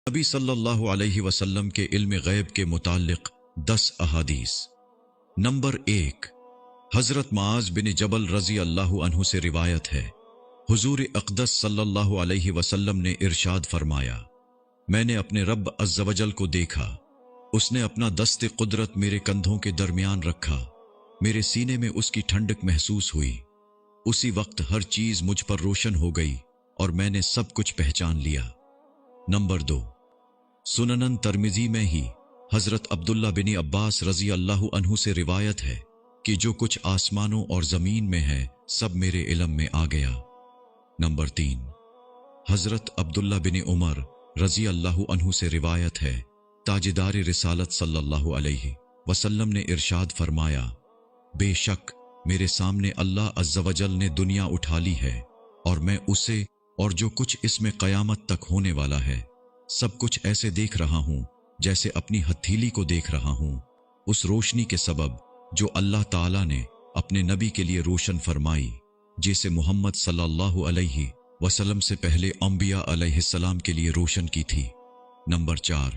नबी सल्लल्लाहु अलैहि वसल्लम के इल्म गैब के मुताल्लिक 10 अहादीस। नंबर 1, हजरत मुआज बिन जबल रजी अल्लाहु अन्हु से रिवायत है, हुजूर अक़दस सल्लल्लाहु अलैहि वसल्लम ने इरशाद फरमाया, मैंने अपने रब अज़्ज़ वजल को देखा, उसने अपना दस्ते कुदरत मेरे कंधों के दरमियान रखा, मेरे सीने में उसकी ठंडक महसूस हुई। उसी वक्त हर चीज मुझ पर रोशन हो गई और मैंने सब कुछ पहचान लिया। नंबर 2, सुननन तरमिजी में ही हजरत अब्दुल्ला बिन अब्बास रजी अल्लाहु अन्हु से रिवायत है कि जो कुछ आसमानों और जमीन में है सब मेरे इल्म में आ गया। नंबर 3, हजरत अब्दुल्ला बिन उमर रजी अल्लाहु अन्हु से रिवायत है, ताजदार रिसालत सल्लल्लाहु अलैहि वसल्लम ने इरशाद फरमाया, बेशक मेरे सामने अल्लाह अज़्ज़ वजल ने दुनिया उठा ली है और मैं उसे और जो कुछ इसमें क़यामत तक होने वाला है सब कुछ ऐसे देख रहा हूं जैसे अपनी हथेली को देख रहा हूं, उस रोशनी के सबब जो अल्लाह ताला ने अपने नबी के लिए रोशन फरमाई, जिसे मोहम्मद सल्लल्लाहु अलैहि वसल्लम से पहले अंबिया अलैहिस्सलाम के लिए रोशन की थी। नंबर 4,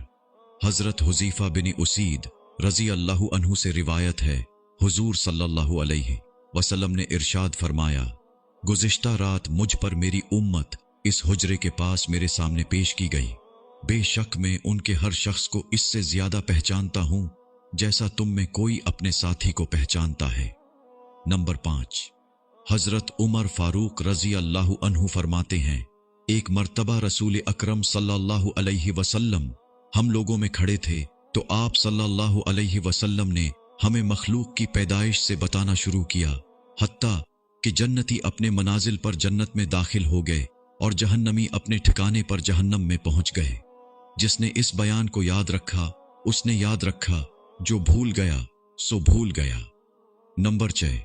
हजरत हुज़ैफा बिन उसीद रजी अल्लाहु अन्हु से रिवायत है, हुजूर सल्लल्लाहु अलैहि वसल्लम ने इरशाद फरमाया, गुज़िश्ता रात मुझ पर मेरी उम्मत इस हुजरे के पास मेरे सामने पेश की गई, बेशक मैं उनके हर शख्स को इससे ज्यादा पहचानता हूं जैसा तुम में कोई अपने साथी को पहचानता है। नंबर 5, हजरत उमर फारूक रजी अल्लाहु अन्हु फरमाते हैं, एक मर्तबा रसूल अकरम सल्लल्लाहु अलैहि वसल्लम हम लोगों में खड़े थे तो आप सल्लल्लाहु अलैहि वसल्लम ने हमें मखलूक की पैदाइश से बताना शुरू किया, हत्ता कि जन्नती अपने मनाजिल पर जन्नत में दाखिल हो गए और जहन्नमी अपने ठिकाने पर जहन्नम में पहुंच गए। जिसने इस बयान को याद रखा उसने याद रखा, जो भूल गया सो भूल गया। नंबर 6,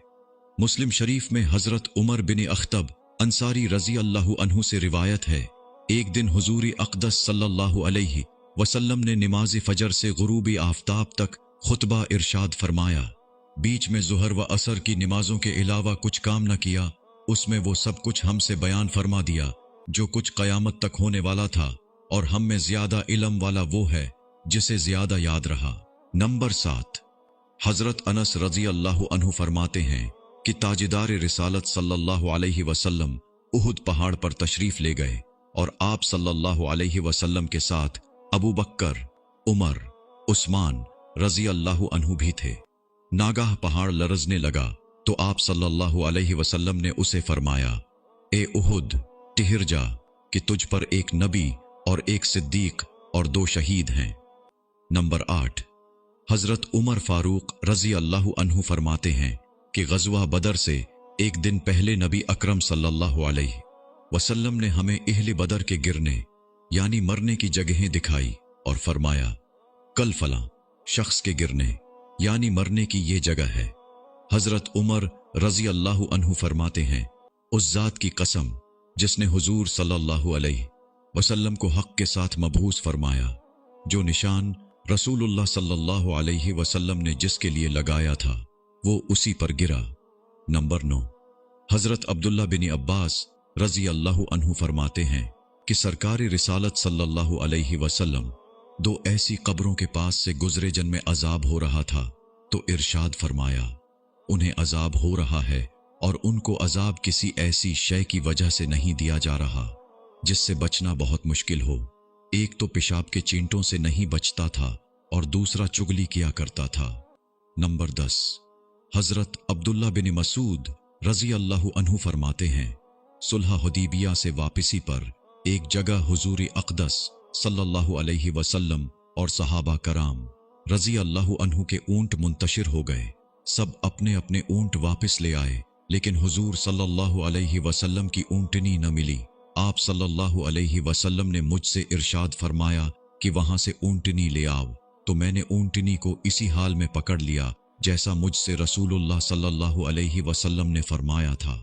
मुस्लिम शरीफ में हजरत उमर बिन अख्तब अंसारी रजी अल्लाहु अन्हु से रिवायत है, एक दिन हुजूर अक़दस सल्लल्लाहु अलैहि वसल्लम ने नमाज फजर से गुरूबी आफ्ताब तक खुतबा इरशाद फरमाया, बीच में ज़ुहर व असर की नमाजों के अलावा कुछ काम न किया, उसमें वो सब कुछ हमसे बयान फरमा दिया जो कुछ क़यामत तक होने वाला था, और हम में ज्यादा इल्म वाला वो है जिसे ज्यादा याद रहा। नंबर 7, हजरत अनस रजी अल्लाहु अन्हु फरमाते हैं कि ताजदार रिसालत सल्लल्लाहु अलैहि वसल्लम उहुद पहाड़ पर तशरीफ ले गए और आप सल्लल्लाहु अलैहि वसल्लम के साथ अबू बकर, उमर, उस्मान रजी अल्लाहु अन्हु भी थे। नागाह पहाड़ लरजने लगा तो आप सल्लल्लाहु अलैहि वसल्लम ने उसे फरमाया, ए उहुद, ठिहर जा कि तुझ पर एक नबी और एक सिद्दीक और 2 शहीद हैं। नंबर 8, हजरत उमर फारूक रजी अल्लाहु अन्हु फरमाते हैं कि गज़वा बदर से एक दिन पहले नबी अकरम सल्लल्लाहु अलैहि वसल्लम ने हमें अहले बदर के गिरने यानी मरने की जगहें दिखाई और फरमाया, कल फलां शख्स के गिरने यानी मरने की ये जगह है। हजरत उमर रजी अल्लाहु अन्हु फरमाते हैं, उस जात की कसम जिसने हुजूर सल्लल्लाहु अलैहि वसल्लम को हक के साथ मबूस फरमाया, जो निशान रसूलुल्लाह सल्लल्लाहु अलैहि वसल्लम ने जिसके लिए लगाया था वो उसी पर गिरा। नंबर 9, हजरत अब्दुल्ला बिन अब्बास रजी अल्लाहु अन्हु फरमाते हैं कि सरकार रिसालत सल्लल्लाहु अलैहि वसल्लम 2 ऐसी कब्रों के पास से गुजरे जिनमें अजाब हो रहा था तो इरशाद फरमाया, उन्हें अजाब हो रहा है और उनको अजाब किसी ऐसी शय की वजह से नहीं दिया जा रहा जिससे बचना बहुत मुश्किल हो। एक तो पेशाब के चींटों से नहीं बचता था और दूसरा चुगली किया करता था। नंबर 10, हजरत अब्दुल्ला बिन मसूद रजी अल्लाहु अन्हु फरमाते हैं, सुलह हुदैबिया से वापसी पर एक जगह हुजूर अक़दस सल्लल्लाहु अलैहि वसल्लम और सहाबा कराम रजी अल्लाहु अन्हु के ऊंट मुंतशिर हो गए। सब अपने अपने ऊंट वापस ले आए, लेकिन हुजूर सल्लल्लाहु अलैहि वसल्लम की ऊंटनी न मिली। आप सल्लल्लाहु अलैहि वसल्लम ने मुझसे इरशाद फरमाया कि वहां से ऊंटनी ले आओ, तो मैंने ऊंटनी को इसी हाल में पकड़ लिया जैसा मुझसे रसूलुल्लाह सल्लल्लाहु अलैहि वसल्लम ने फरमाया था।